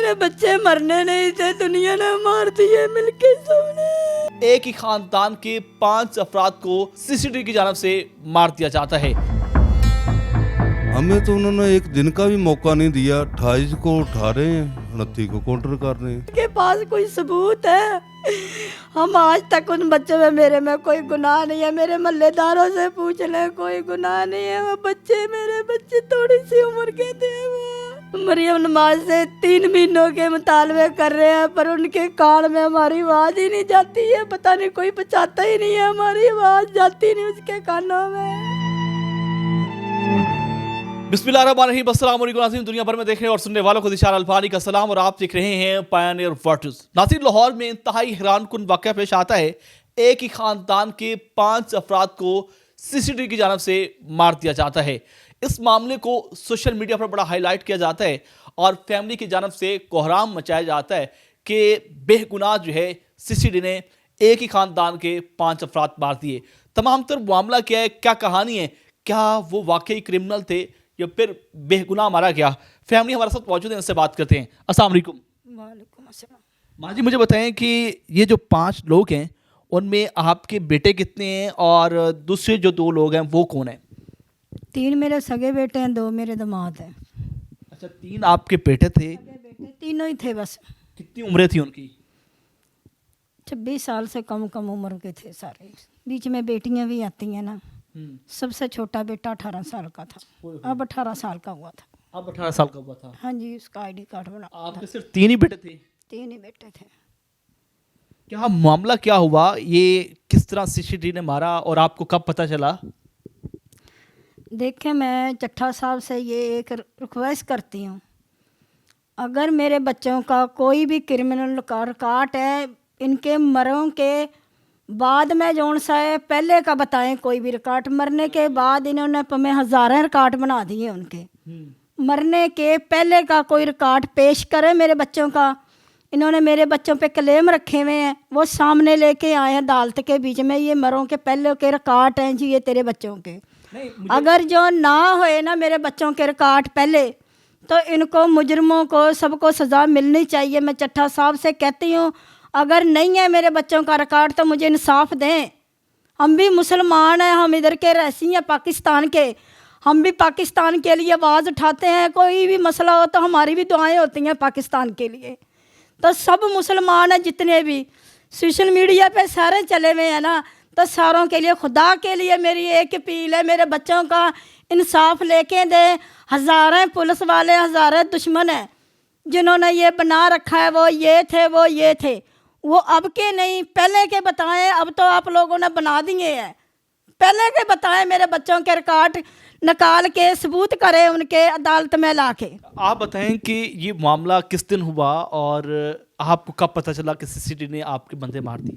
मेरे बच्चे मरने नहीं थे, दुनिया ने मार दिए मिलके सबने। एक ही खानदान के 5 अफराद को सीसीटीवी की जानिब से मार दिया जाता है। हमें तो उन्होंने एक दिन का भी मौका नहीं दिया। 28 को उठा रहे हैं, 29 को काउंटर कर रहे हैं। के पास कोई सबूत है? हम आज तक उन बच्चों में, मेरे में कोई गुनाह नहीं है। मेरे मोहल्लेदारों से पूछ ले, कोई गुनाह नहीं है। वो बच्चे, मेरे बच्चे थोड़ी सी उम्र के थे। वो मरियम नमाज से 3 महीनों के मुतालबे कर रहे हैं, पर उनके कान में हमारी आवाज ही नहीं जाती है। पता नहीं कोई बचाता ही नहीं है, हमारी आवाज जाती नहीं उसके कानों में। बिस्मिल्लाहिर्रहमानिर्रहीम, अस्सलाम वालेकुम नाज़रीन। दुनिया भर में देखने और सुनने वालों को दिशार अल्फानी का सलाम और आप देख रहे हैं पायनियर वॉइस। नाज़रीन, लाहौर में इंतहाई हैरानकुन वाक़या पेश आता है। एक ही खानदान के 5 अफराद को सीसीटीवी की जानिब से मार दिया जाता है। इस मामले को सोशल मीडिया पर बड़ा हाईलाइट किया जाता है और फैमिली की जानिब से कोहराम मचाया जाता है कि बेगुनाह जो है सीसीटीवी ने एक ही खानदान के 5 अफराद मार दिए। तमाम तर मामला क्या है, क्या कहानी है, क्या वो वाकई क्रिमिनल थे या फिर बेगुनाह मारा गया? फैमिली हमारे साथ मौजूद है, उनसे बात करते हैं। अस्सलाम वालेकुम। वालेकुम अस्सलाम। माँ जी, मुझे बताएं कि ये जो 5 लोग हैं उनमें आपके बेटे कितने हैं और दूसरे जो 2 लोग हैं वो कौन है? 3 मेरे सगे बेटे हैं, 2 मेरे दामाद हैं। अच्छा, 3 आपके बेटे थे। बेटे तीनों ही थे बस। कितनी उम्रें थी उनकी? 26 साल से कम कम उम्र के थे सारे। बीच में बेटियां भी आती हैं ना। सबसे छोटा बेटा 18 साल का था, अब 18 साल का हुआ था। अब 18 साल का हुआ था। हाँ जी, उसका आईडी कार्ड बना। आपके सिर्फ 3 ही बेटे थे? 3 ही बेटे थे। क्या मामला क्या हुआ, ये किस तरह सीसीटीवी ने मारा और आपको कब पता चला? देखें, मैं चट्ठा साहब से ये एक रिक्वेस्ट करती हूँ, अगर मेरे बच्चों का कोई भी क्रिमिनल का रिकॉर्ड है, इनके मरों के बाद में जौन सा है पहले का बताएं। कोई भी रिकॉर्ड मरने के बाद इन्होंने हमें हज़ारों रिकॉर्ड बना दिए उनके। मरने के पहले का कोई रिकॉर्ड पेश करे मेरे बच्चों का। इन्होंने मेरे बच्चों पे क्लेम रखे हुए हैं, वो सामने लेके आए हैं अदालत के बीच में। ये मरों के पहले के रिकॉर्ड हैं जी, ये तेरे बच्चों के। अगर जो ना होए ना मेरे बच्चों के रिकॉर्ड पहले, तो इनको मुजरमों को सबको सज़ा मिलनी चाहिए। मैं चट्ठा साहब से कहती हूँ, अगर नहीं है मेरे बच्चों का रिकॉर्ड तो मुझे इंसाफ दें। हम भी मुसलमान हैं, हम इधर के रहसी हैं पाकिस्तान के। हम भी पाकिस्तान के लिए आवाज़ उठाते हैं। कोई भी मसला हो तो हमारी भी दुआएं होती हैं पाकिस्तान के लिए। तो सब मुसलमान हैं जितने भी सोशल मीडिया पे सारे चले हुए हैं ना, तो सारों के लिए, खुदा के लिए मेरी एक अपील है, मेरे बच्चों का इंसाफ लेके दें। हज़ारों पुलिस वाले, हज़ारों दुश्मन हैं जिन्होंने ये बना रखा है। वो ये थे, वो ये थे, वो अब के नहीं, पहले के बताएं। अब तो आप लोगों ने बना दिए हैं, पहले के बताएं। मेरे बच्चों के रिकॉर्ड निकाल के सबूत करें उनके अदालत में ला के। आप बताएं कि ये मामला किस दिन हुआ और आपको कब पता चला कि सीसीटीवी ने आपके बंदे मार दिए?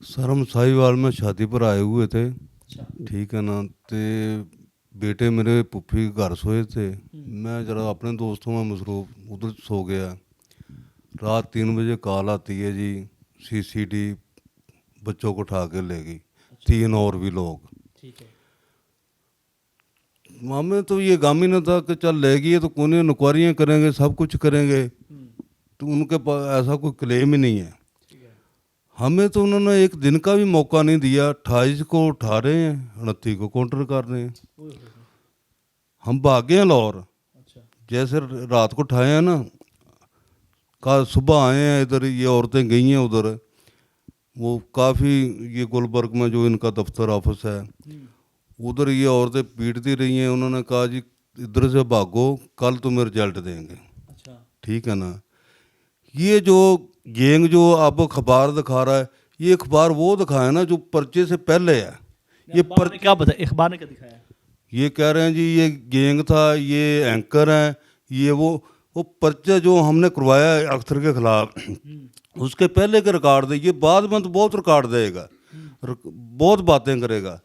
सर, हम साहिवाल में शादी पर आए हुए थे, ठीक है ना। ते बेटे मेरे पुप्पी के घर सोए थे। मैं जरा अपने दोस्तों में मसरूफ उधर सो गया। रात 3 बजे कॉल आती है जी, सीसीटीवी बच्चों को उठा के ले गई। 3 और भी लोग। ठीक है। हमें तो ये गम ही न था कि चल ले गई है तो कौन इंक्वायरियाँ करेंगे, सब कुछ करेंगे। तो उनके पास ऐसा कोई क्लेम ही नहीं है। हमें तो उन्होंने एक दिन का भी मौका नहीं दिया। 28 को उठा रहे हैं, 29 को काउंटर कर रहे हैं। हम भागे हैं लाहौर। जैसे रात को उठाए हैं ना, कल सुबह आए हैं इधर। ये औरतें गई हैं उधर, वो काफ़ी, ये गुलबर्ग में जो इनका दफ्तर ऑफिस है उधर, ये औरतें पीटती रही हैं। उन्होंने कहा जी इधर से भागो, कल तुम्हें रिजल्ट देंगे। अच्छा, ठीक है ना। ये जो गैंग जो अब अखबार दिखा रहा है, ये अखबार वो दिखाया ना जो पर्चे से पहले है। ये पर क्या बताया, अखबार ने क्या दिखाया? ये कह रहे हैं जी ये गैंग था, ये एंकर हैं, ये वो पर्चा जो हमने करवाया है अख्तर के खिलाफ, उसके पहले के रिकॉर्ड दे। ये बाद में तो बहुत रिकॉर्ड देगा, बहुत बातें करेगा।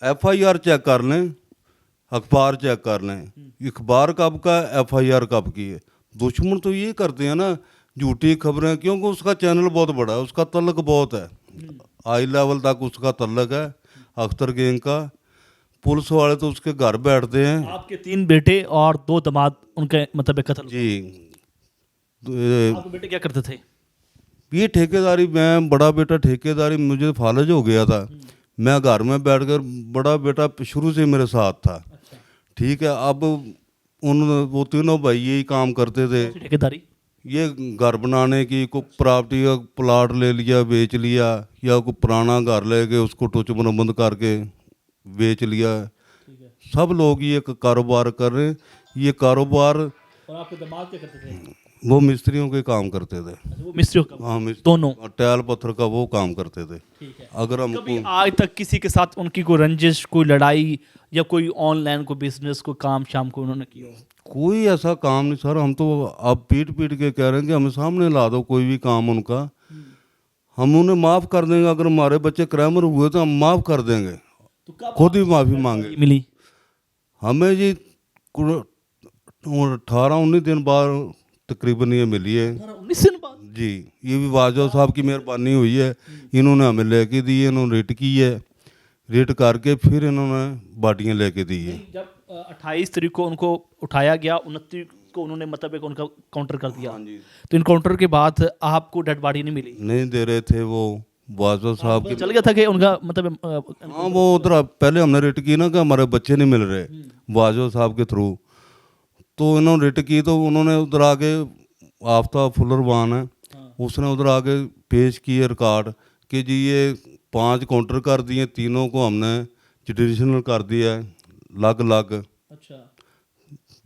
FIR चेक कर लें, अखबार चेक कर लें, अखबार कब का, FIR कब की है। दुश्मन तो ये करते हैं ना झूठी खबरें, क्योंकि उसका चैनल बहुत बड़ा है, उसका तल्लक बहुत है, हाई लेवल तक उसका तल्लक है अख्तर गैंग का। पुलिस वाले तो उसके घर बैठते हैं। आपके 3 बेटे और 2 दामाद उनके मतलब कत्ल जी, आपके बेटे क्या करते थे? ये ठेकेदारी, मैं बड़ा बेटा ठेकेदारी मुझे फालज हो गया था। मैं घर में बैठकर, बड़ा बेटा शुरू से मेरे साथ था। ठीक है, अब वो तीनों भाई यही काम करते थे। ठेकेदारी? ये घर बनाने की, कोई प्रॉपर्टी का प्लाट ले लिया बेच लिया, या कोई पुराना घर लेके उसको टुच मरम्मत करके बेच लिया। सब लोग ये कारोबार कर रहे हैं। ये कारोबार, और आपके दामाद क्या करते थे? वो मिस्त्रियों के काम करते थे। वो मिस्त्रियों का? हाँ, दोनों? टाइल पत्थर का वो काम करते थे। ठीक है। अगर कभी हमको आज तक किसी के साथ उनकी कोई रंजिश, कोई लड़ाई या कोई ऑनलाइन कोई बिजनेस, कोई काम शाम को उन्होंने किया हो? कोई ऐसा काम नहीं सर। हम तो आप पीट पीट के कह रहे हैं कि हमें सामने ला दो कोई भी काम उनका, हम उन्हें माफ़ कर देंगे। अगर हमारे बच्चे क्रैमर हुए तो हम माफ़ कर देंगे, तो कब खुद ही माफ़ी मांगे। मिली? हमें जी 18-19 दिन बाद तकरीबन ये मिली है 19 दिन बाद? जी। ये भी वाजवा साहब की मेहरबानी हुई है। इन्होंने हमें लेके दी है, इन्होंने रेट की है, रेट करके फिर इन्होंने बाटियाँ लेके दी है। जब 28 तारीख को उनको उठाया गया, 29 को उन्होंने मतलब एक उनका काउंटर कर दिया। तो इनकाउंटर के बाद आपको डेड बॉडी नहीं मिली? नहीं दे रहे थे वो वाजवा साहब की। चल गया था कि उनका मतलब हाँ, वो उधर पहले हमने रेट की ना कि हमारे बच्चे नहीं मिल रहे वाजवा साहब के थ्रू, तो इन्होंने रेट की। तो उन्होंने उधर आके, आफ्ताब फुलरवान है, उसने उधर आके पेश किए रिकॉर्ड कि जी ये 5 काउंटर कर दिए, तीनों को हमने जुडिशनल कर दिया है, अलग अलग अच्छा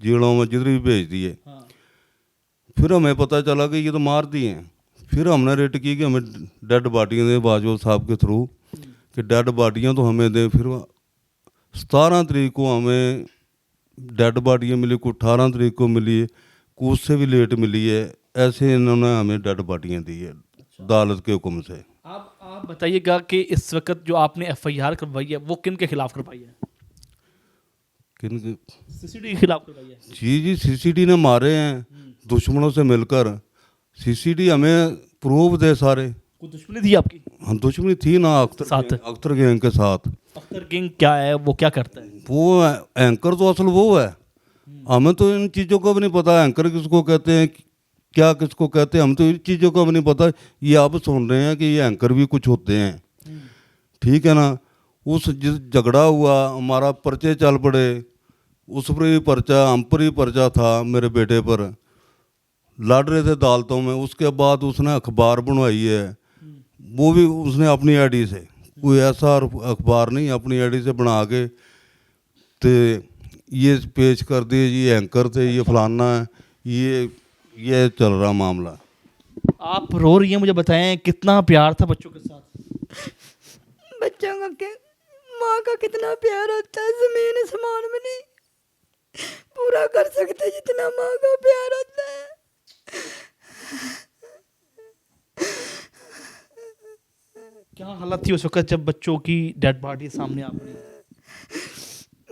जेलों में जिधर भी भेज दिए। फिर हमें पता चला कि ये तो मार दिए हैं। फिर हमने रेट की कि हमें डेड बॉडियाँ दें वाजवा साहब के थ्रू, कि डेड बॉडियाँ तो हमें दें। फिर 17 तारीख को हमें डेड बॉडियाँ मिली, को 18 तारीख को मिली, को उससे भी लेट मिली है। ऐसे इन्होंने हमें डेड बॉडियाँ दी है अदालत के हुक्म से। आप बताइएगा कि इस वक्त जो आपने FIR करवाई है वो किन के खिलाफ करवाई है? किन CCD के खिलाफ करवाई है? जी CCD ने मारे हैं दुश्मनों से मिलकर। CCD हमें प्रूफ दे सारे। कोई दुश्मनी थी आपकी? हाँ, दुश्मनी थी ना अख्तर गैंग के साथ। अख्तर गैंग क्या है, वो क्या करता है? वो एंकर तो असल वो है। हमें तो इन चीज़ों का भी नहीं पता, एंकर किसको कहते हैं, क्या किसको कहते हैं, हम तो इन चीज़ों का भी नहीं पता। ये आप सुन रहे हैं कि ये एंकर भी कुछ होते हैं। ठीक है ना। उस जिस झगड़ा हुआ, हमारा पर्चे चल पड़े, उस पर भी पर्चा, हम पर ही पर्चा था, मेरे बेटे पर लड़ रहे थे अदालतों में। उसके बाद उसने अखबार बनवाई है, वो भी उसने अपनी आईडी से, कोई ऐसा अखबार नहीं, अपनी आईडी से बना के तो ये पेश कर दिए, ये एंकर थे, ये फलाना है, ये चल रहा मामला। आप रो रही हैं, मुझे बताएं कितना प्यार था बच्चों के साथ? बच्चों का क्या, माँ का कितना प्यार होता है, जमीन आसमान में नहीं पूरा कर सकते जितना माँ का प्यार होता है। क्या हालत थी उस वक्त जब बच्चों की डेड बॉडी सामने आ गई?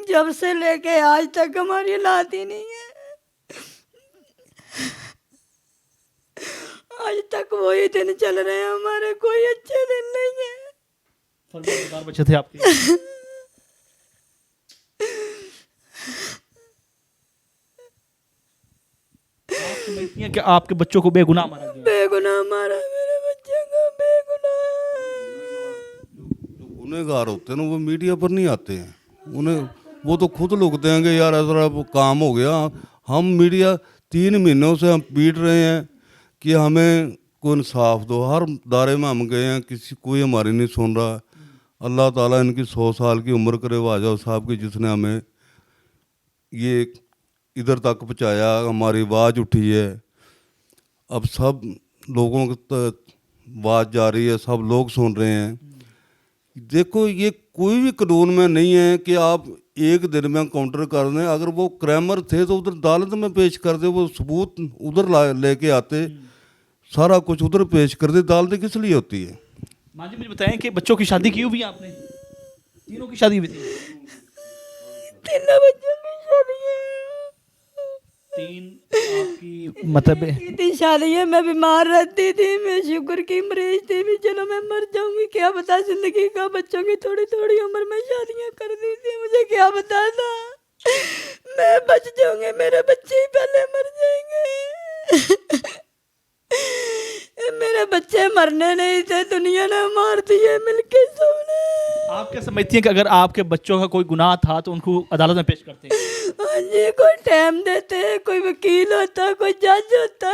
जब से लेके आज तक हमारी औलाद ही नहीं है। आज तक वही दिन चल रहे हैं हमारे, कोई अच्छे दिन नहीं है। फर्माबरदार बच्चे थे आपके? आप समझती हैं कि आपके बच्चों को बेगुनाह मारा गया? बेगुनाह मारा मेरे बच्चे को, बेगुनाह। जो गुनहगार होते हैं ना, वो मीडिया पर नहीं आते हैं। उन्हें वो तो खुद लोग देंगे यार ऐसा काम हो गया। हम मीडिया 3 महीनों से हम पीट रहे हैं कि हमें कोई इंसाफ दो। हर दायरे में हम गए हैं, किसी कोई हमारी नहीं सुन रहा। अल्लाह ताला इनकी 100 साल की उम्र करे वाजवा साहब की, जिसने हमें ये इधर तक पहुँचाया, हमारी आवाज़ उठी है। अब सब लोगों की आवाज़ जा रही है, सब लोग सुन रहे हैं। देखो, ये कोई भी कानून में नहीं है कि आप एक दिन में काउंटर कर दें। अगर वो क्रैमर थे तो उधर अदालत में पेश कर दे, वो सबूत उधर लेके आते, सारा कुछ उधर पेश कर दे। अदालत किस लिए होती है? माँ जी मुझे बताएं कि बच्चों की शादी की हुई है आपने? तीनों की शादी हुई थी? 3 बच्चों की शादी है। 3 आपकी मतलब इतनी शादी है, मैं बीमार रहती थी, मैं शुगर की मरीज थी, भी चलो मैं मर जाऊंगी, क्या पता जिंदगी का। बच्चों की थोड़ी थोड़ी उम्र में शादियां कर दी थी, मुझे क्या पता था मैं बच जाऊंगी, मेरे बच्चे ही पहले मर जाएंगे। बच्चे मरने नहीं थे, दुनिया ने मार दिए मिलके सबने। आप क्या समझती हैं कि अगर आपके बच्चों का कोई गुनाह था तो उनको अदालत में पेश करते हैं? हाँ जी, कोई टाइम देते, कोई वकील होता, कोई जज होता,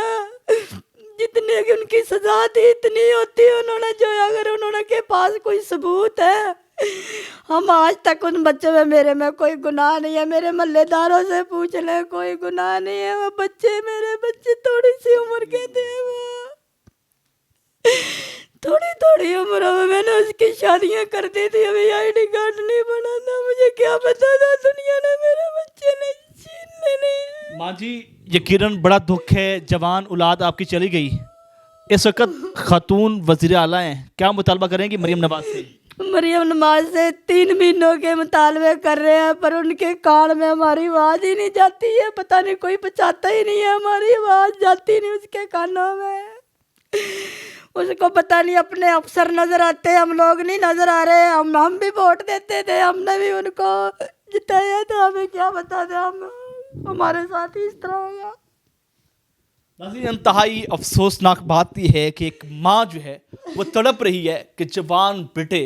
जितने की उनकी सजा थी इतनी होती उन्होंने, जो अगर उन्होंने के पास कोई सबूत है। हम आज तक उन बच्चों में, मेरे में कोई गुनाह नहीं है, मेरे मोहल्लेदारों से पूछ ले, कोई गुनाह नहीं है। वो बच्चे, मेरे बच्चे थोड़ी सी उम्र के थे, वो थोड़ी थोड़ी उम्र में मैंने उसकी शादियां कर दी थी, अभी आईडी कार्ड नहीं बना था, मुझे क्या पता था दुनिया ने मेरे बच्चे ने छीन लेने। माँ जी, यकीनन बड़ा दुख है, जवान औलाद आपकी चली गई। इस वक्त खातून वज़ीर आला हैं, क्या मुतालबा करेंगी मरियम नवाज से? मरियम नवाज से 3 महीनों के मुतालबे कर रहे हैं, पर उनके कान में हमारी आवाज़ ही नहीं जाती है। पता नहीं कोई बचाता ही नहीं है, हमारी आवाज़ जाती नहीं उसके कानों में। उसको पता नहीं अपने अफसर नज़र आते, हम लोग नहीं नज़र आ रहे। हम भी वोट देते थे, हमने भी उनको जिताया था, हमें क्या पता था हम, हमारे साथ ही इस तरह होगा। नाज़रीन, इंतहाई अफसोसनाक बात यह है कि एक माँ जो है वो तड़प रही है कि जवान बेटे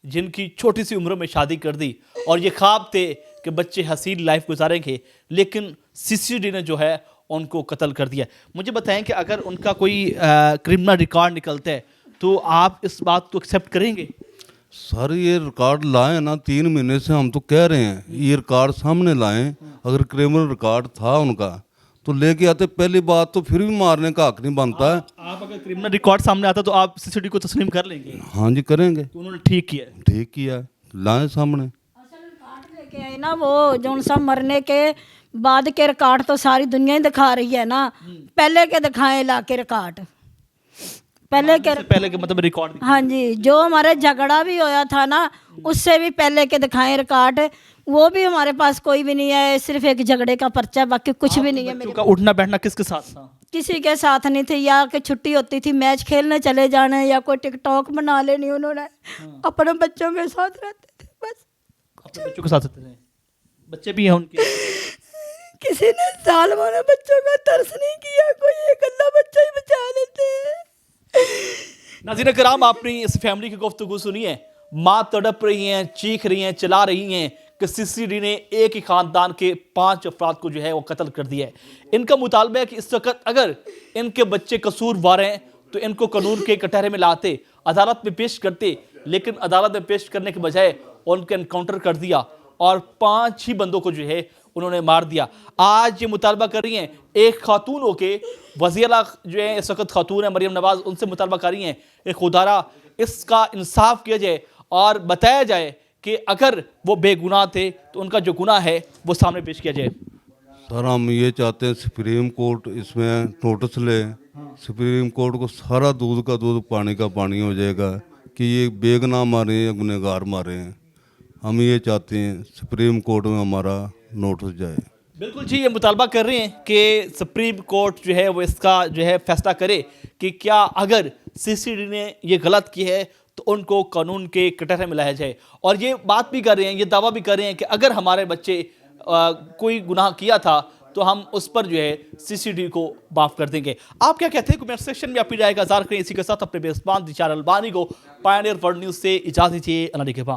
जिनकी छोटी सी उम्र में शादी कर दी और ये ख्वाब थे कि बच्चे हसीन लाइफ गुजारेंगे, लेकिन सीसीडी ने जो है उनको कत्ल कर दिया। मुझे बताएं कि अगर उनका कोई क्रिमिनल रिकॉर्ड निकलता है तो आप इस बात को एक्सेप्ट करेंगे? सर ये रिकॉर्ड लाएं ना, 3 महीने से हम तो कह रहे हैं ये रिकॉर्ड सामने लाएं। अगर क्रिमिनल रिकॉर्ड था उनका तो लेके आते। पहली बात तो फिर भी मारने का हक नहीं बनता है। आप अगर क्रिमिनल रिकॉर्ड सामने आता तो आप सीसीडी को तस्लीम कर लेंगे? हाँ जी करेंगे। तो उन्होंने ठीक किया। ठीक किया, लाएं सामने। लेके आए ना वो जो सब मरने के बाद के रिकॉर्ड तो सारी दुनिया ही दिखा रही है ना, पहले के दिखाए ला के रिकॉर्ड, पहले के मतलब रिकॉर्ड। हाँ जी, जो हमारे झगड़ा भी होया था ना उससे भी पहले के दिखाए रिकॉर्ड, वो भी हमारे पास कोई भी नहीं है, सिर्फ एक झगड़े का पर्चा, बाकी कुछ भी नहीं है। बच्चों का उठना बैठना किसके साथ था? किसी के साथ नहीं थे, या कि छुट्टी होती थी मैच खेलने चले जाने, या कोई टिकटॉक बना लेनी, उन्होंने अपने बच्चों के साथ रहते थे बस। अपने बच्चों के साथ रहते थे? बच्चे भी हैं उनके? किसी ने सालमों ने बच्चों का तरस नहीं किया, कोई एक अल्लाह बच्चा ही बचा लेते। नाज़रीन कराम, आपने इस फैमिली की गुफ्तगू सुनी है। माँ तड़प रही हैं, चीख रही हैं, चिल्ला रही हैं कि सीसीडी ने एक ही खानदान के 5 अफराद को जो है वो कत्ल कर दिया है। इनका मुतालबा है कि इस वक्त अगर इनके बच्चे कसूरवार हैं तो इनको कानून के कटहरे में लाते, अदालत में पेश करते, लेकिन अदालत में पेश करने के बजाय उनके एनकाउंटर कर दिया और 5 ही बंदों को जो है उन्होंने मार दिया। आज ये मुतालबा कर रही हैं, एक खातून होके वज़ीर जो है इस वक्त खातून है मरियम नवाज, उनसे मुतालबा कर रही हैं कि खुदारा इसका इंसाफ किया जाए और बताया जाए कि अगर वो बेगुनाह थे तो उनका जो गुनाह है वो सामने पेश किया जाए। सर हम ये चाहते हैं सुप्रीम कोर्ट इसमें नोटिस ले, सुप्रीम कोर्ट को सारा दूध का दूध पानी का पानी हो जाएगा कि ये बेगुनाह मारे हैं या गुनहगार मारे हैं। हम ये चाहते हैं सुप्रीम कोर्ट में हमारा नोटिस जाए। बिल्कुल जी, ये मुतालबा कर रहे हैं कि सुप्रीम कोर्ट जो है वो इसका जो है फैसला करे कि क्या अगर सीसीडी ने ये गलत की है तो उनको कानून के कटहरे में लाया जाए। और ये बात भी कर रहे हैं, ये दावा भी कर रहे हैं कि अगर हमारे बच्चे कोई गुनाह किया था तो हम उस पर जो है सीसीडी को माफ़ कर देंगे। आप क्या कहते हैं? कमेंट सेक्शन में अपनी राय का इज़हार करें। इसी के साथ अपने बेज़बान दिशार अलबानी को पायनियर वर्ल्ड न्यूज़ से इजाज़त दीजिए। अल्लाह के बाद।